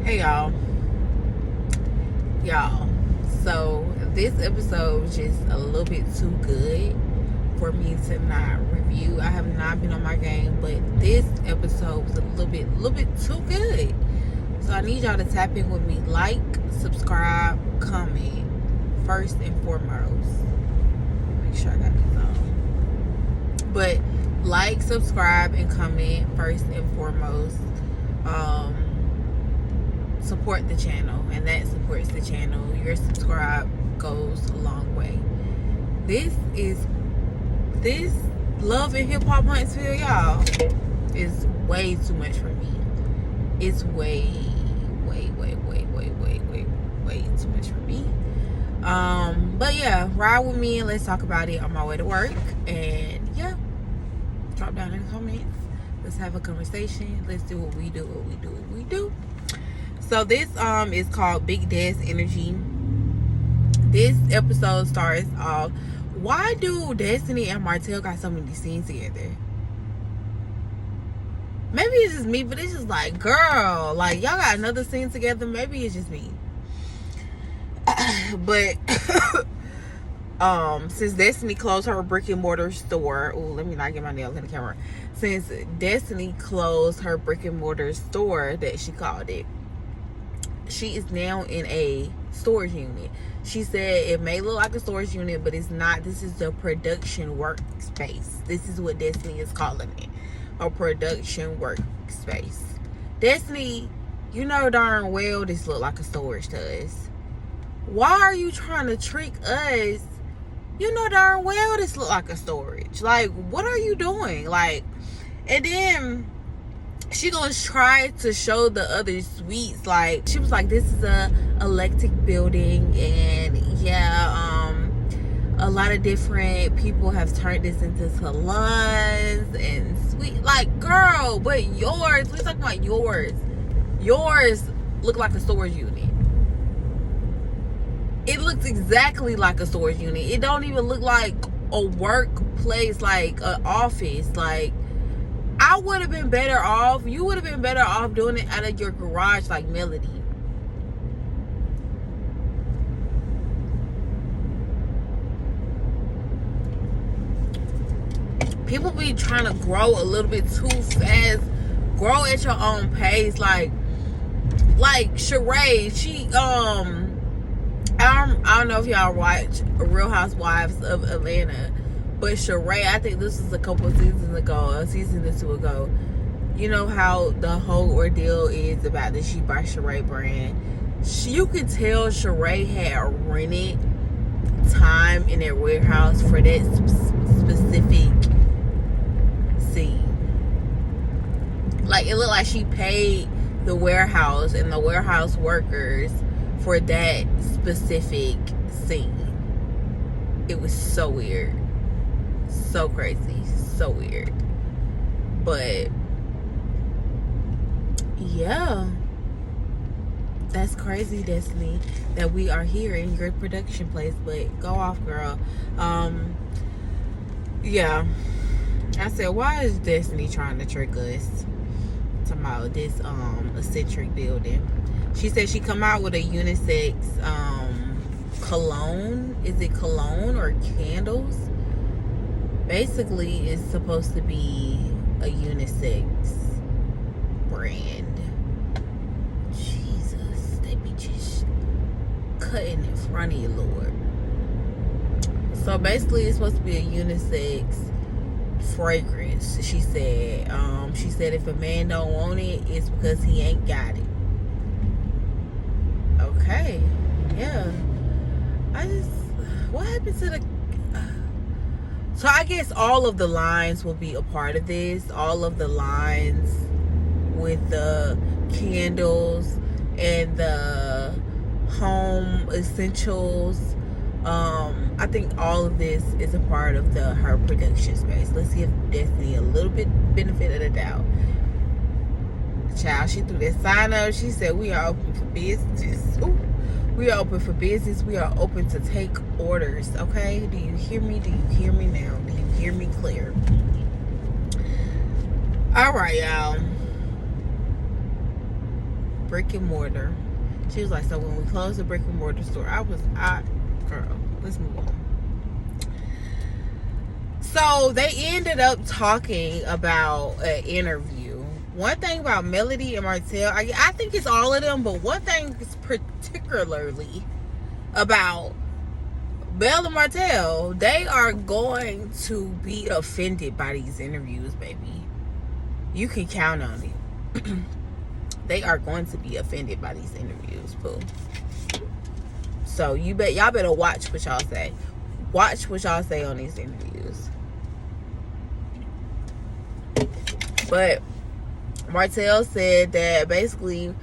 Hey y'all, so this episode was just a little bit too good for me to not review. I have not been on my game, but this episode was a little bit too good. So I need y'all to tap in with me. Like, subscribe, comment first and foremost. Make sure I got these on. But like, subscribe, and comment first and foremost. Support the channel, and that supports the channel. Your subscribe goes a long way. This Love and Hip Hop Huntsville, y'all, is way too much for me. It's way too much for me. But yeah, ride with me and let's talk about it on my way to work. And yeah, drop down in the comments. Let's have a conversation. Let's do what we do. So this is called Big Dad's Energy. This episode starts off, why do Destiny and Martell got so many scenes together? Maybe it's just me, but it's just like, girl, like, y'all got another scene together. Maybe it's just me. But since Destiny closed her brick and mortar store, let me not get my nails in the camera. Since Destiny closed her brick and mortar store, that she called it, she is now in a storage unit. She said it may look like a storage unit, but it's not. This is the production workspace. This is what Destiny is calling it, a production workspace. Destiny, you know darn well this look like a storage to us. Why are you trying to trick us? You know darn well this look like a storage. Like, what are you doing? Like, and then she gonna try to show the other suites. Like, she was like, this is a electric building, and yeah, a lot of different people have turned this into salons and suite. Like, girl, but yours, we're talking about yours look like a storage unit. It looks exactly like a storage unit. It don't even look like a workplace, like an office. Like, I would have been better off. You would have been better off doing it out of your garage, like Melody. People be trying to grow a little bit too fast. Grow at your own pace. Like Sheree, she I don't know if y'all watch Real Housewives of Atlanta, but Sheree, I think this was a couple seasons ago, a season or two ago. You know how the whole ordeal is about the She by Sheree brand. You could tell Sheree had rented time in their warehouse for that specific scene. Like, it looked like she paid the warehouse and the warehouse workers for that specific scene. It was so weird. So crazy. So weird. But yeah, that's crazy, Destiny, that we are here in your production place. But go off, girl. Yeah, I said, why is Destiny trying to trick us about this eccentric building? She said she come out with a unisex cologne. Is it cologne or candles? Basically, it's supposed to be a unisex brand. Jesus, they be just cutting in front of you, Lord. So basically, it's supposed to be a unisex fragrance. She said. She said if a man don't want it, it's because he ain't got it. Okay, yeah. What happened to the? So I guess all of the lines will be a part of this. All of the lines with the candles, and the home essentials. I think all of this is a part of her production space. Let's give Destiny a little bit benefit of the doubt. Child, she threw that sign up. She said, we are open for business. Ooh. We are open for business. We are open to take orders. Okay? Do you hear me? Do you hear me now? Do you hear me clear? All right, y'all. Brick and mortar. She was like, so when we closed the brick and mortar store, girl, let's move on. So they ended up talking about an interview. One thing about Melody and Martell, I think it's all of them, but one thing is particularly about Belle and Martell, they are going to be offended by these interviews, baby. You can count on it. They are going to be offended by these interviews, boo. So y'all better watch what y'all say. Watch what y'all say on these interviews. But Martell said that basically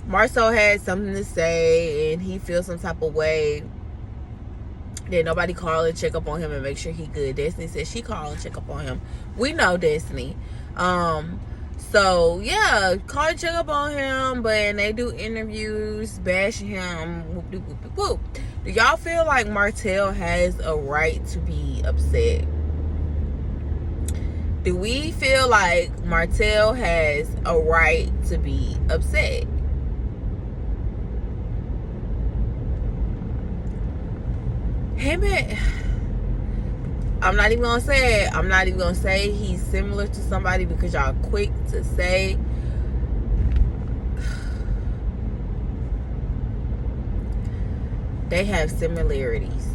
Marceau had something to say and he feels some type of way that nobody call and check up on him and make sure he good. Destiny said she call and check up on him. We know Destiny. So yeah, call and check up on him, but they do interviews bashing him. Whoop, whoop, whoop, whoop. Do y'all feel like Martell has a right to be upset? Do we feel like Martell has a right to be upset? I'm not even gonna say it. I'm not even gonna say he's similar to somebody because y'all quick to say. They have similarities.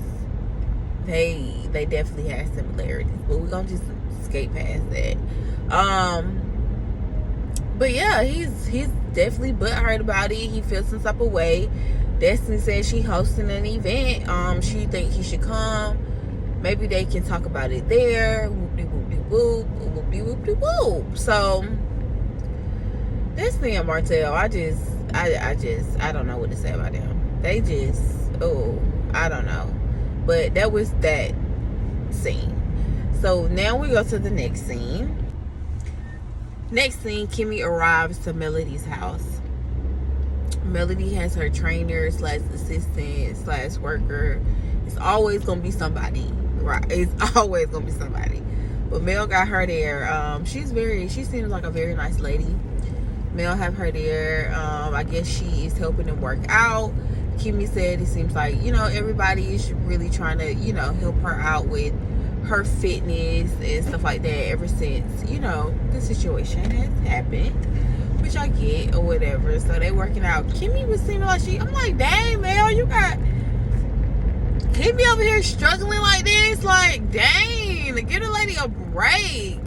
They definitely have similarities, but we're gonna just skate past that. But yeah, he's definitely butthurt about it. He feels some type of way. Destiny said she hosting an event. She think he should come. Maybe they can talk about it there. Whoop-de-whoop-de-whoop. Whoop-de-whoop-de-whoop. So Destiny and Martell, I don't know what to say about them. They just, I don't know. But that was that scene. So now we go to the next scene. Next scene, Kimmy arrives to Melody's house. Melody has her trainer / assistant / worker. It's always gonna be somebody, right? It's always gonna be somebody. But Mel got her there. She seems like a very nice lady. Mel have her there. I guess she is helping them work out. Kimmy said it seems like, everybody is really trying to, help her out with her fitness and stuff like that ever since, the situation has happened, which I get or whatever. So they working out. Kimmy was seeming like I'm like, dang, Mel, you got Kimmy over here struggling like this. Like, dang, get a lady a break.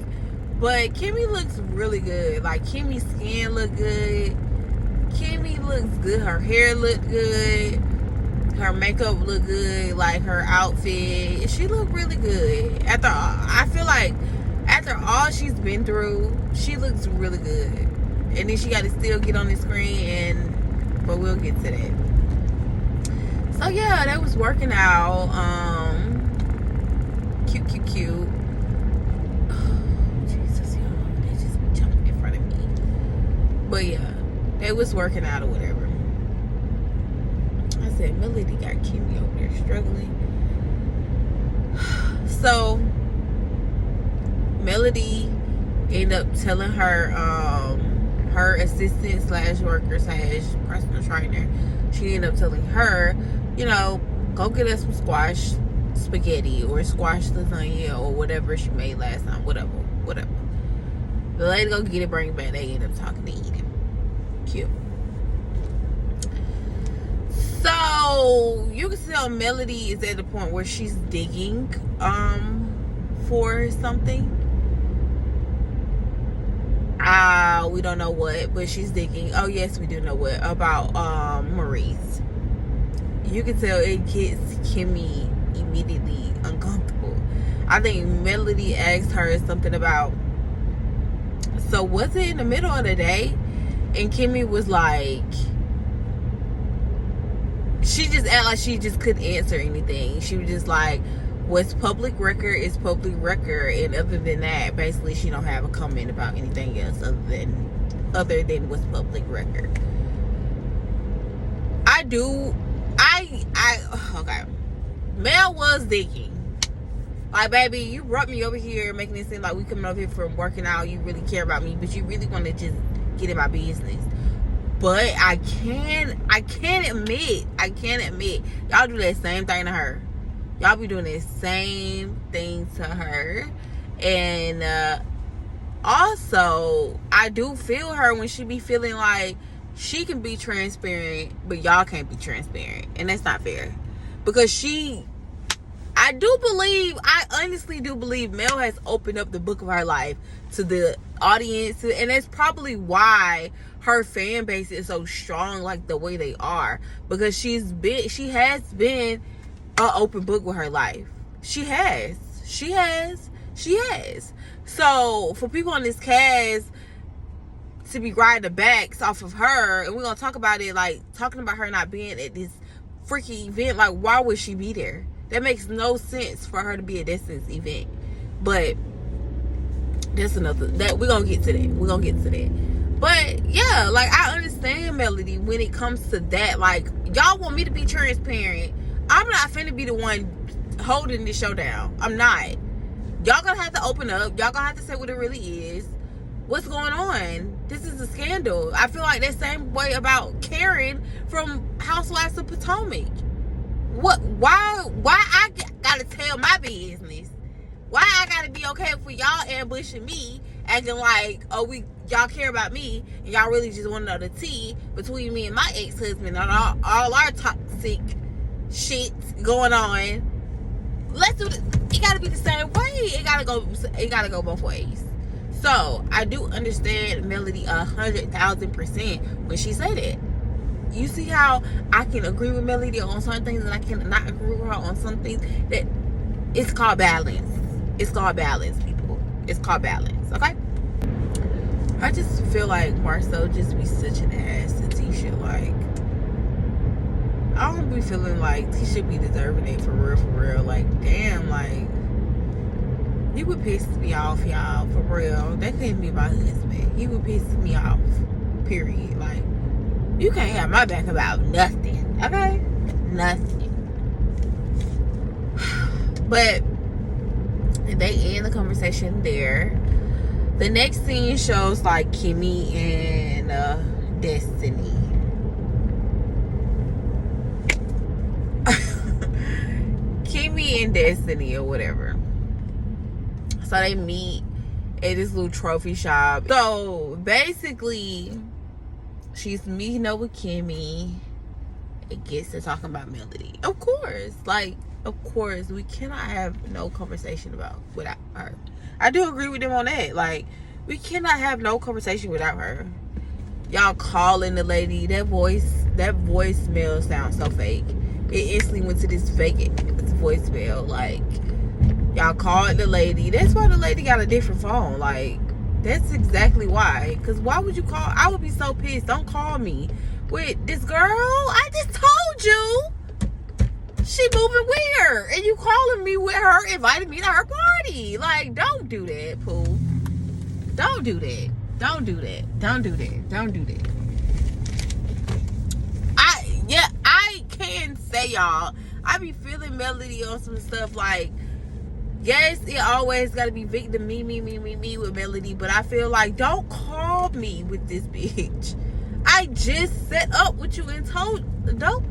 But Kimmy looks really good. Like, Kimmy's skin look good. Kimmy looks good. Her hair look good. Her makeup look good. Like, her outfit, she looked really good. I feel like after all she's been through, she looks really good. And then she got to still get on the screen, but we'll get to that. So yeah, that was working out. Cute. Oh, Jesus, y'all, they just be jumping in front of me. But yeah, they was working out or whatever. I said, Melody got Kimmy over there struggling. So Melody ended up telling her her assistant / worker / personal trainer, she ended up telling her, go get us some squash spaghetti or squash lasagna or whatever she made last time. Whatever. The lady go get it, bring it back. They end up talking to eat it. Cute. So you can tell Melody is at the point where she's digging for something. We don't know what, but she's digging. Oh yes, we do know what about Maurice. You can tell it gets Kimmy immediately uncomfortable. I think Melody asked her something about, so was it in the middle of the day? And Kimmy was like, she just acted like she just couldn't answer anything. She was just like, what's public record is public record, and other than that, basically she don't have a comment about anything else other than what's public record. Okay. Mel was digging. Like, baby, you brought me over here making it seem like we coming over here from working out. You really care about me, but you really want to just get in my business. But I can't admit, y'all do that same thing to her. Y'all be doing the same thing to her. And also, I do feel her when she be feeling like she can be transparent, but y'all can't be transparent. And that's not fair. Because I honestly do believe Mel has opened up the book of her life to the audience. And that's probably why her fan base is so strong like the way they are. Because she has been an open book with her life. She has. So for people on this cast to be riding the backs off of her, and we're gonna talk about it, like talking about her not being at this freaky event, like why would she be there? That makes no sense for her to be at Destiny's event. But that's another, that we're gonna get to that. But yeah, like I understand Melody when it comes to that. Like, y'all want me to be transparent. I'm not finna be the one holding this show down. I'm not. Y'all gonna have to open up. Y'all gonna have to say what it really is. What's going on? This is a scandal. I feel like that same way about Karen from Housewives of Potomac. Why I gotta tell my business? Why I gotta be okay for y'all ambushing me, acting like, oh, y'all care about me, and y'all really just want to know the tea between me and my ex-husband and all our toxic shit going on. Let's do it. It gotta be the same way. It gotta go both ways. So I do understand Melody 100,000% when she said it. You see how I can agree with Melody on some things and I cannot agree with her on some things. That it's called balance. It's called balance, people. It's called balance, okay? I just feel like Marcel just be such an ass to Tisha. Like, I don't be feeling like Tisha be deserving it for real. Like, damn, like, you would piss me off, y'all, for real. That couldn't be my husband. He would piss me off, period. Like, you can't have my back about nothing, okay? Nothing. But they end the conversation there. The next scene shows like Kimmy and Destiny. Kimmy and Destiny or whatever. So they meet at this little trophy shop. So basically, she's meeting up with Kimmy. It gets to talking about Melody. Of course, we cannot have no conversation without her. I do agree with them on that. Like, we cannot have no conversation without her. Y'all calling the lady, that voicemail sounds so fake. It instantly went to this fake voicemail. Like, y'all called the lady. That's why the lady got a different phone. Like, that's exactly why. Because why would you call? I would be so pissed. Don't call me with this girl. I just told you she moving weird, and you calling me with her, inviting me to her party. Like, don't do that, Pooh. Don't do that. Don't do that. Don't do that. Don't do that. I can say, y'all, I be feeling Melody on some stuff. Like, yes, it always gotta be victim me with Melody, but I feel like, don't call me with this bitch. I just set up with you and don't.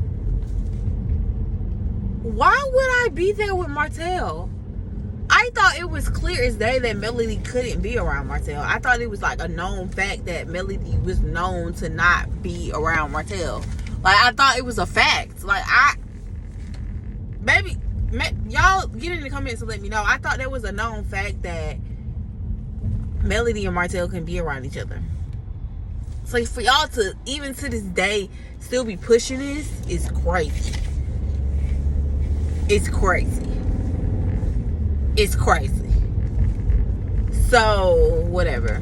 Why would I be there with Martell? I thought it was clear as day that Melody couldn't be around Martell. I thought it was like a known fact that Melody was known to not be around Martell. Like, I thought it was a fact. Like, y'all get in the comments and let me know. I thought that was a known fact that Melody and Martell can be around each other. So for y'all to, even to this day, still be pushing this is crazy. It's crazy. It's crazy. So, whatever.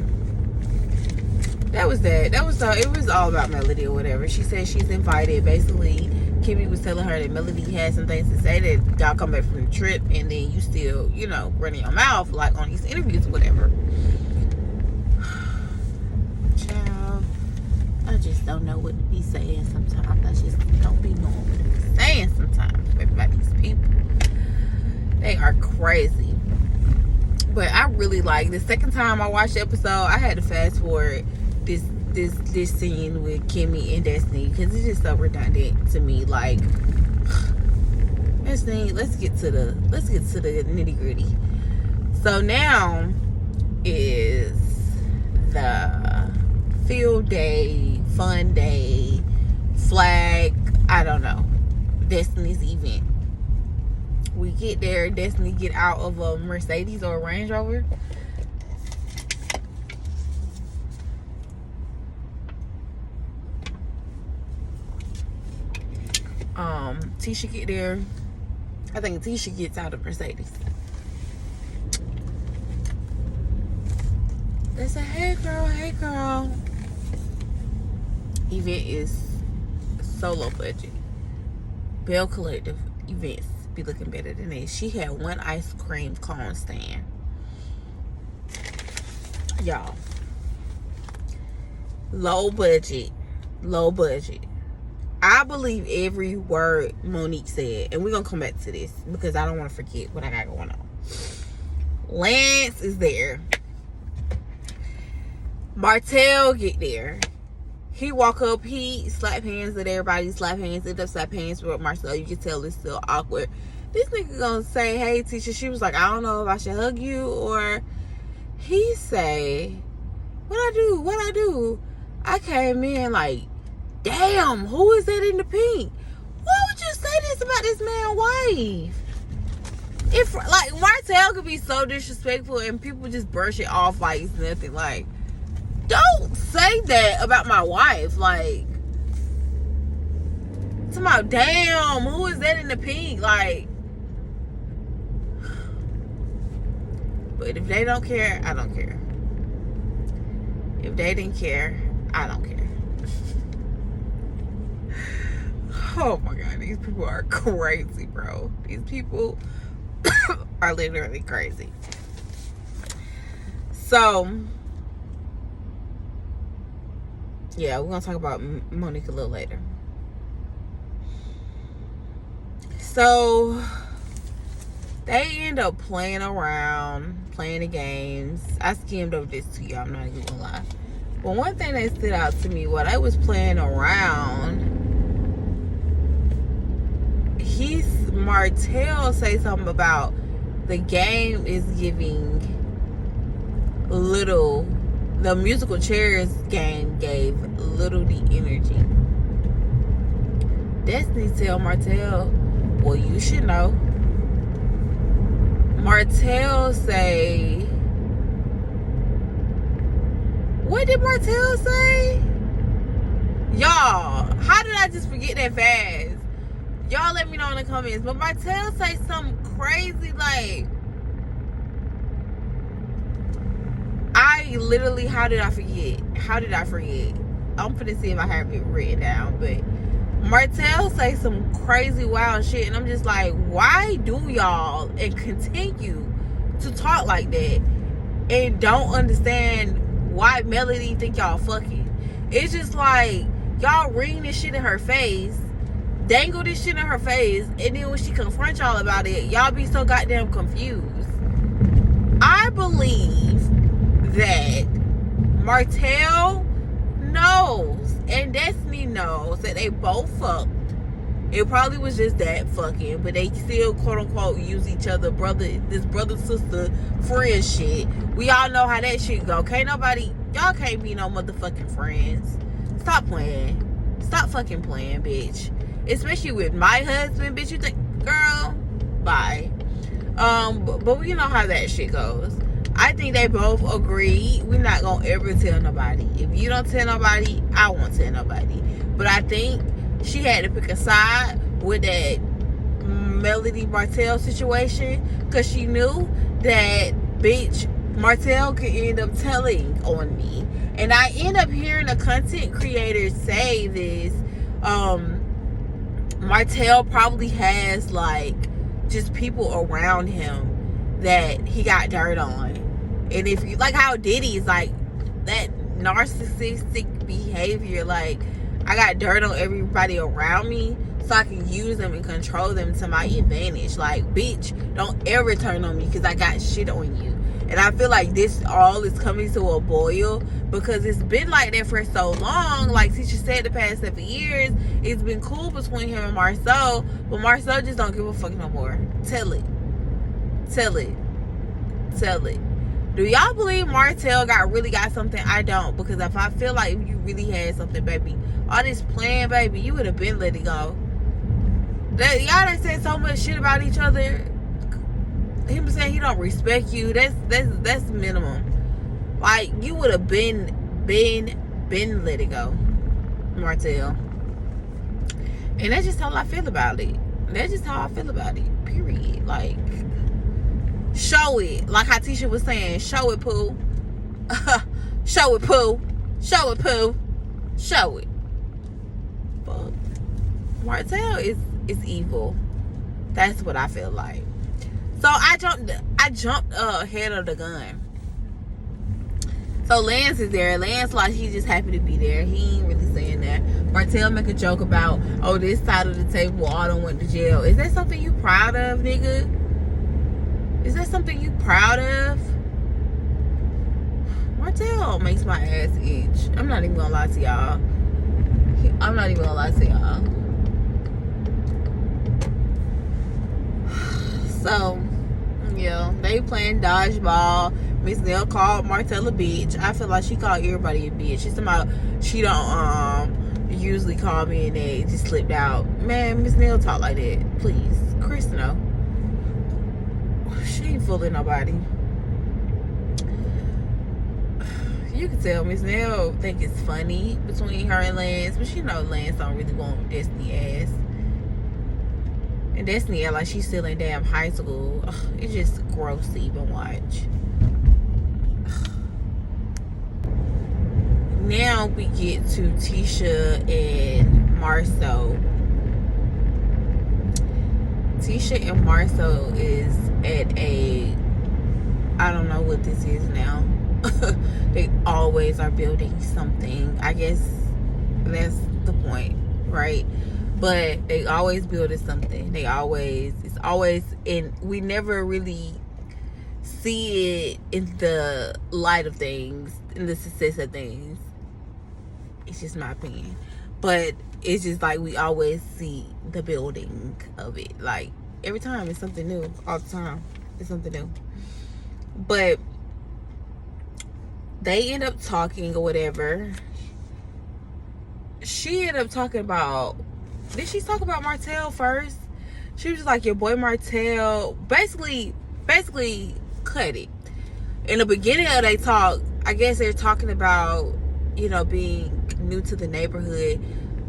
That was that. It was all about Melody or whatever. She said she's invited. Basically, Kimmy was telling her that Melody had some things to say, that y'all come back from the trip and then you still, you know, running your mouth like on these interviews or whatever. Child, I just don't know what to be saying sometimes. I just don't be knowing what to be saying sometimes. Everybody, these people, they are crazy. But I really like, the second time I watched the episode, I had to fast forward this scene with Kimmy and Destiny, because it's just so redundant to me. Like, Destiny, let's get to the nitty gritty. So now is the field day, fun day, flag, I don't know, Destiny's event. We get there, Destiny get out of a Mercedes or a Range Rover. Tisha get there. I think Tisha gets out of Mercedes. They say, hey girl. Event is so low budget. Bell Collective events be looking better than this. She had one ice cream cone stand. Y'all. Low budget. I believe every word Monique said. And we're going to come back to this because I don't want to forget what I got going on. Lance is there. Martell get there. He walk up, he slap hands with everybody, slap hands, end up slap hands with Marcel. You can tell it's still awkward. This nigga gonna say, hey, teacher. She was like, I don't know if I should hug you. Or he say, what I do? I came in like, damn, who is that in the pink? Why would you say this about this man's wife? If, like, Martell could be so disrespectful and people just brush it off like it's nothing. Like, don't say that about my wife. Like, it's about, damn, who is that in the pink? Like, but if they don't care, I don't care. If they didn't care, I don't care. Oh my God, these people are crazy, bro. These people are literally crazy. So, yeah, we're gonna talk about Monique a little later. So, they end up playing around, playing the games. I skimmed over this to y'all, I'm not even gonna lie. But one thing that stood out to me, while I was playing around, Martell say something about the game is giving little, the musical chairs game gave little the energy. Destiny tell Martell, well, you should know. Martell say, what did Martell say? Y'all, how did I just forget that fast? Y'all let me know in the comments. But Martell say something crazy like, I literally, how did I forget? I'm finna see if I have it written down. But Martell say some crazy wild shit. And I'm just like, why do y'all and continue to talk like that and don't understand why Melody think y'all fucking? It's just like, y'all ring this shit in her face, dangle this shit in her face, and then when she confront y'all about it, y'all be so goddamn confused. I believe that Martell knows and Destiny knows that they both fucked. It probably was just that fucking, but they still quote unquote use each other, this brother sister friend shit. We all know how that shit go. Y'all can't be no motherfucking friends. Stop playing. Stop fucking playing, bitch. Especially with my husband, bitch. You think, girl, bye. But we know how that shit goes. I think they both agree. We're not gonna ever tell nobody. If you don't tell nobody, I won't tell nobody. But I think she had to pick a side with that Melody Martell situation, because she knew that bitch Martell could end up telling on me. And I end up hearing a content creator say this. Martell probably has like just people around him that he got dirt on. And if you like how Diddy's like that narcissistic behavior, like I got dirt on everybody around me so I can use them and control them to my advantage. Like, bitch, don't ever turn on me because I got shit on you. And I feel like this all is coming to a boil because it's been like that for so long. Like Teacher said, the past 7 years, it's been cool between him and Marcel, but Marcel just don't give a fuck no more. Tell it. Tell it. Tell it. Do y'all believe Martell really got something? I don't, because if I feel like if you really had something, baby, all this plan, baby, you would have been let it go. Y'all done said so much shit about each other. Him saying he don't respect you, that's minimum. Like, you would have been let it go, Martell. And that's just how I feel about it. That's just how I feel about it. Period. Like, show it. Like how Tisha was saying, show it, Pooh. Show it, Pooh. Show it, Pooh. Show it. But Martell is evil. That's what I feel like. So I jumped ahead of the gun. So Lance is there. Lance, like, he's just happy to be there. He ain't really saying that. Martell make a joke about, oh, this side of the table all done went to jail. Is that something you proud of, nigga? Is that something you proud of? Martell makes my ass itch. I'm not even gonna lie to y'all. I'm not even gonna lie to y'all. So, yeah, they playing dodgeball. Miss Nell called Martell a bitch. I feel like she called everybody a bitch. She's about she don't usually call me and they just slipped out. Man, Miss Nell talk like that. Please. Chris, no. She ain't fooling nobody. You can tell Miss Nell think it's funny between her and Lance, but she know Lance don't really want Destiny ass. And Destiny act like she's still in damn high school. Ugh, it's just gross to even watch. Now we get to Tisha and Marceau. Tisha and Marceau is at a, I don't know what this is now. They always are building something. I guess that's the point, right? But they always building something. It's always in, we never really see it in the light of things, in the success of things. It's just my opinion. But it's just like we always see the building of it. Like, every time it's something new. All the time. It's something new. But they end up talking or whatever. She ended up talking about, did she talk about Martell first? She was just like, your boy Martell basically cut it. In the beginning of they talk, I guess they're talking about, you know, being new to the neighborhood.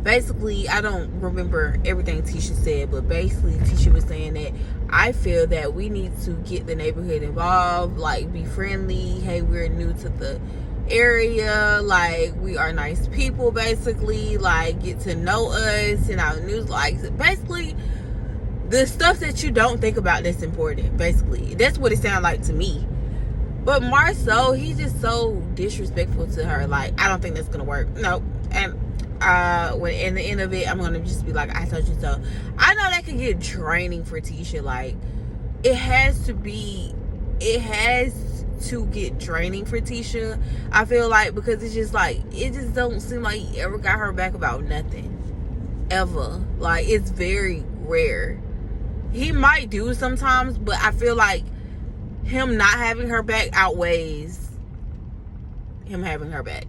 Basically, I don't remember everything Tisha said, but basically Tisha was saying that I feel that we need to get the neighborhood involved, like, be friendly. Hey, we're new to the area, like, we are nice people, basically, like, get to know us and our news, like, basically the stuff that you don't think about that's important. Basically, that's what it sounded like to me. But Marceau, he's just so disrespectful to her. Like, I don't think that's gonna work. No. And when in the end of it, I'm gonna just be like, I told you so. I know that could get draining for Tisha. Like, it has to get draining for Tisha. I feel like, because it's just like, it just don't seem like he ever got her back about nothing, ever. Like, it's very rare. He might do sometimes, but I feel like him not having her back outweighs him having her back.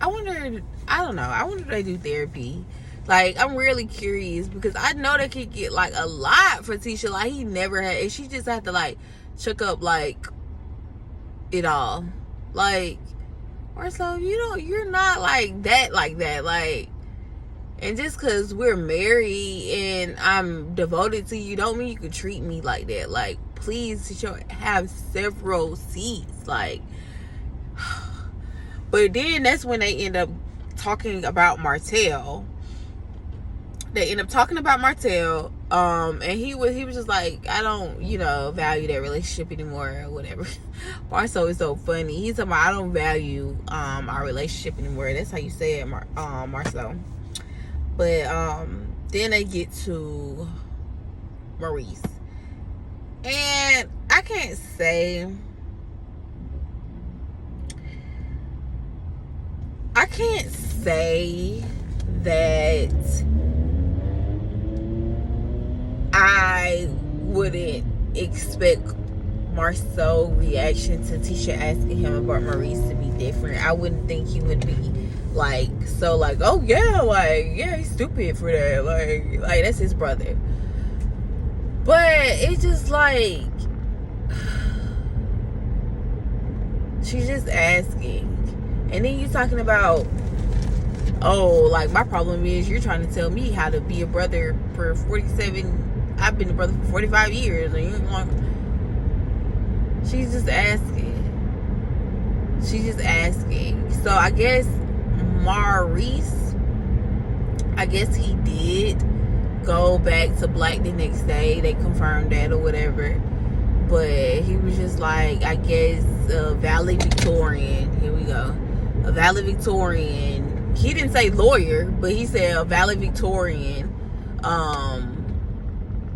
I wonder if they do therapy. Like, I'm really curious, because I know they could get, like, a lot for Tisha. Like, he never had, and she just had to, like, check up, like, it all. Like, or so, you're not like that, like, and just because we're married and I'm devoted to you, don't mean you can treat me like that. Like, please, have several seats, like. But then that's when they end up talking about Martell. They end up talking about Martell, and he was just like, I don't, value that relationship anymore or whatever. Marcel is so funny. He's talking about, I don't value our relationship anymore. That's how you say it, Marcel. But then they get to Maurice, and I can't say that I wouldn't expect Marcel's reaction to Tisha asking him about Maurice to be different. I wouldn't think he would be like, so like, oh yeah, like, yeah, he's stupid for that. Like that's his brother. But it's just like, she's just asking. And then you talking about, oh, like, my problem is you're trying to tell me how to be a brother for 47. I've been a brother for 45 years. And you like, she's just asking. So I guess Maurice, he did go back to Black the next day. They confirmed that or whatever. But he was just like, I guess, a valedictorian. Here we go. A valedictorian. He didn't say lawyer, but he said a valedictorian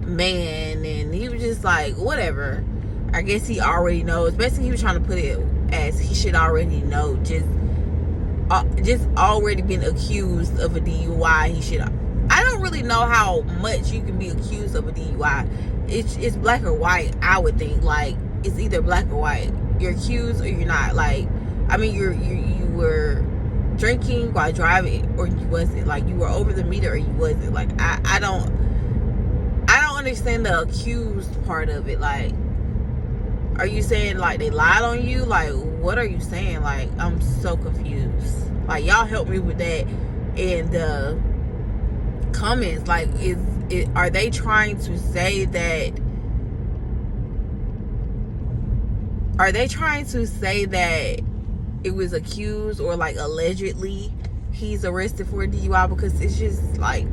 man. And he was just like, whatever. I guess he already knows. Basically, he was trying to put it as he should already know. Just already been accused of a DUI. He should. I don't really know how much you can be accused of a DUI. It's black or white. I would think, like, it's either black or white. You're accused or you're not. Like, I mean, you were drinking while driving, or you wasn't. Like, you were over the meter or you wasn't. Like, I don't understand the accused part of it. Like, are you saying like they lied on you? Like, what are you saying? Like, I'm so confused. Like, y'all help me with that in the comments. Like, are they trying to say that? Are they trying to say that it was accused or like allegedly he's arrested for a DUI? Because it's just like,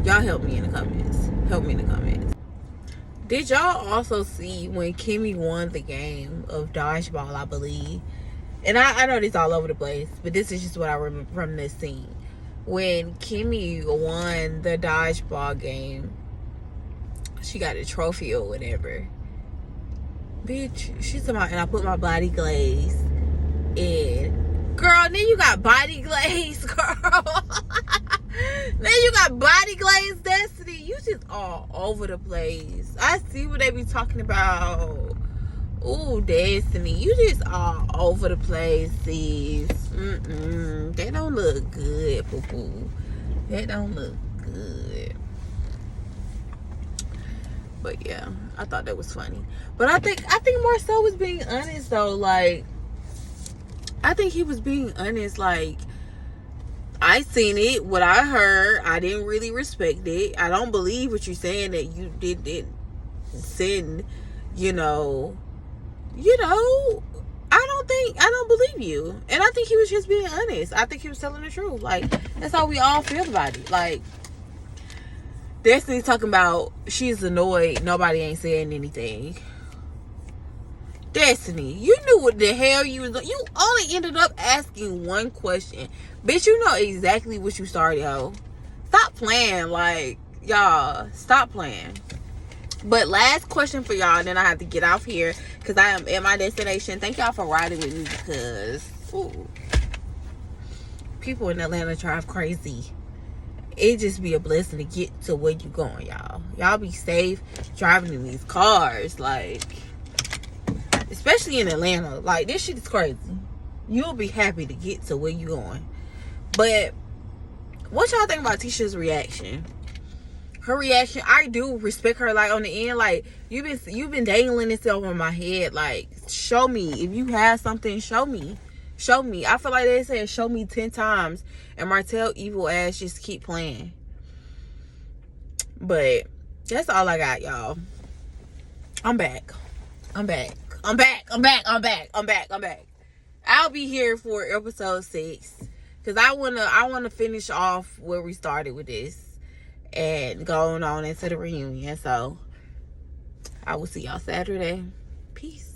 y'all help me in the comments. Did y'all also see when Kimmy won the game of dodgeball, I believe? And I know this all over the place, but this is just what I remember from this scene. When Kimmy won the dodgeball game, she got a trophy or whatever. Bitch, she's talking about, and I put my body glaze in. Girl, then you got body glaze, girl. Then you got body glaze, Destiny. You just all over the place. I see what they be talking about. Ooh, Destiny, you just all over the place, sis. They don't look good, poo-poo. They don't look good. But yeah, I thought that was funny. But I think Marcel was being honest though. Like, I think he was being honest. Like, I seen it, what I heard, I didn't really respect it. I don't believe what you're saying that you didn't send, I don't believe you. And I think he was just being honest. I think he was telling the truth. Like, that's how we all feel about it. Like, Destiny's talking about she's annoyed nobody ain't saying anything. Destiny, you knew what the hell you was doing. You only ended up asking one question. Bitch, you know exactly what you started, ho. Stop playing. Like, y'all, stop playing. But last question for y'all, then I have to get off here because I am at my destination. Thank y'all for riding with me because people in Atlanta drive crazy. It just be a blessing to get to where you going, y'all. Y'all be safe driving in these cars. Like, especially in Atlanta. Like, this shit is crazy. You'll be happy to get to where you going. But what y'all think about Tisha's reaction? Her reaction, I do respect her. Like, on the end, like, you've been dangling this over my head. Like, show me. If you have something, show me. Show me. I feel like they said show me 10 times. And Martell evil ass just keep playing. But that's all I got, y'all. I'm back. I'll be here for episode 6. Because I wanna finish off where we started with this. and going on into the reunion. So I will see y'all Saturday. Peace.